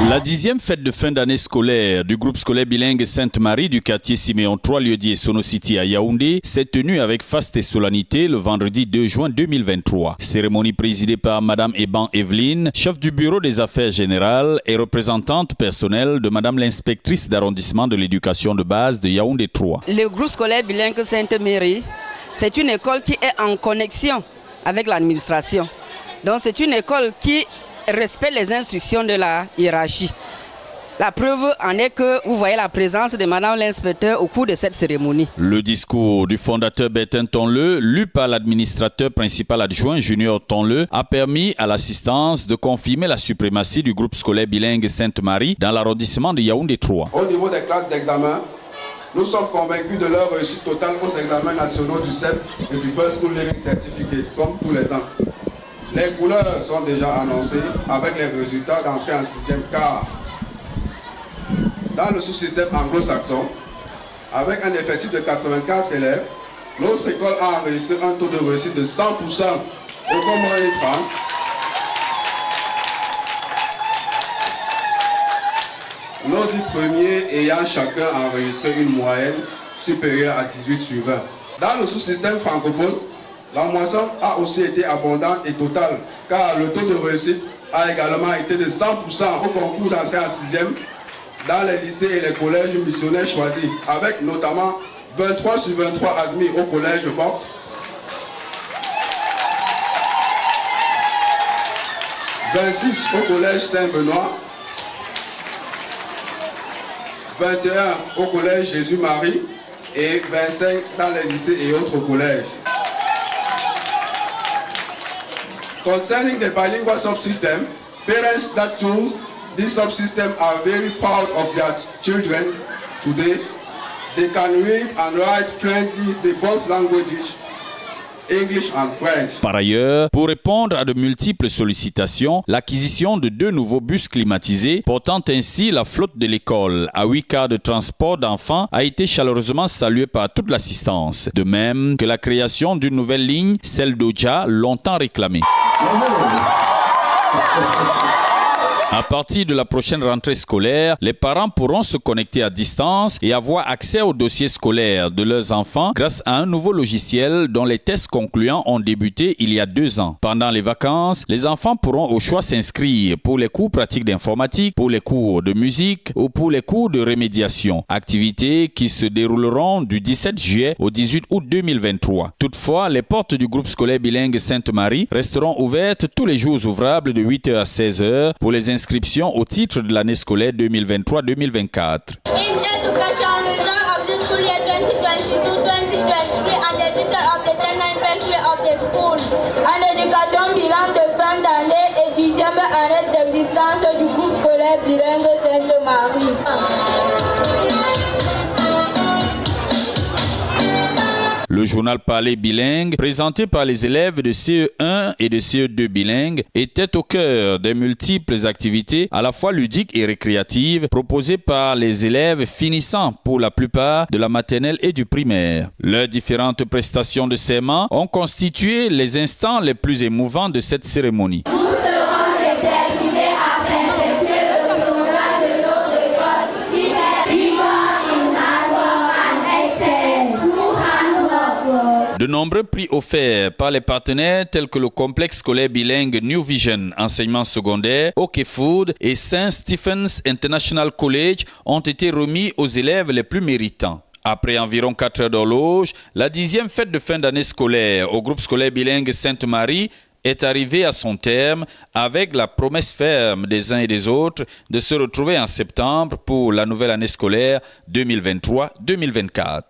La 10e fête de fin d'année scolaire du groupe scolaire bilingue Sainte-Marie du quartier Siméon 3, lieu-dit Sono City à Yaoundé, s'est tenue avec faste et solennité le vendredi 2 juin 2023. Cérémonie présidée par Madame Eban Evelyne, chef du bureau des affaires générales et représentante personnelle de Madame l'inspectrice d'arrondissement de l'éducation de base de Yaoundé 3. Le groupe scolaire bilingue Sainte-Marie, c'est une école qui est en connexion avec l'administration. Donc c'est une école qui respecte les instructions de la hiérarchie. La preuve en est que vous voyez la présence de Madame l'inspecteur au cours de cette cérémonie. Le discours du fondateur Bertin Tonleu, lu par l'administrateur principal adjoint Junior Tonleu, a permis à l'assistance de confirmer la suprématie du groupe scolaire bilingue Sainte-Marie dans l'arrondissement de Yaoundé 3. Au niveau des classes d'examen, nous sommes convaincus de leur réussite totale aux examens nationaux du CEP et du First School Living Certificate, comme tous les ans. Les couleurs sont déjà annoncées avec les résultats d'entrée en 6e quart. Dans le sous-système anglo-saxon, avec un effectif de 84 élèves, notre école a enregistré un taux de réussite de 100% au Commonwealth France. Nos 10 premiers ayant chacun enregistré une moyenne supérieure à 18 sur 20. Dans le sous-système francophone, la moisson a aussi été abondante et totale, car le taux de réussite a également été de 100% au concours d'entrée en 6e dans les lycées et les collèges missionnaires choisis, avec notamment 23 sur 23 admis au collège Boc, 26 au collège Saint-Benoît, 21 au collège Jésus-Marie et 25 dans les lycées et autres collèges. Concerning the bilingual subsystem, parents that choose this subsystem are very proud of their children today. They can read and write fluently the both languages, English and French. Par ailleurs, pour répondre à de multiples sollicitations, l'acquisition de 2 nouveaux bus climatisés, portant ainsi la flotte de l'école à 8 cars de transport d'enfants, a été chaleureusement saluée par toute l'assistance. De même que la création d'une nouvelle ligne, celle d'Oja, longtemps réclamée. À partir de la prochaine rentrée scolaire, les parents pourront se connecter à distance et avoir accès aux dossiers scolaires de leurs enfants grâce à un nouveau logiciel dont les tests concluants ont débuté il y a 2 ans. Pendant les vacances, les enfants pourront au choix s'inscrire pour les cours pratiques d'informatique, pour les cours de musique ou pour les cours de rémédiation. Activités qui se dérouleront du 17 juillet au 18 août 2023. Toutefois, les portes du groupe scolaire bilingue Sainte-Marie resteront ouvertes tous les jours ouvrables de 8h à 16h pour les inscriptions au titre de l'année scolaire 2023-2024. En éducation bilan de fin d'année et 10e année d'existence du groupe scolaire bilingue Sainte-Marie. Le journal Parler bilingue, présenté par les élèves de CE1 et de CE2 bilingues, était au cœur des multiples activités à la fois ludiques et récréatives proposées par les élèves finissant pour la plupart de la maternelle et du primaire. Leurs différentes prestations de serment ont constitué les instants les plus émouvants de cette cérémonie. De nombreux prix offerts par les partenaires tels que le complexe scolaire bilingue New Vision enseignement secondaire, OK Food et St. Stephen's International College ont été remis aux élèves les plus méritants. Après environ 4 heures d'horloge, la 10e fête de fin d'année scolaire au groupe scolaire bilingue Sainte-Marie est arrivée à son terme avec la promesse ferme des uns et des autres de se retrouver en septembre pour la nouvelle année scolaire 2023-2024.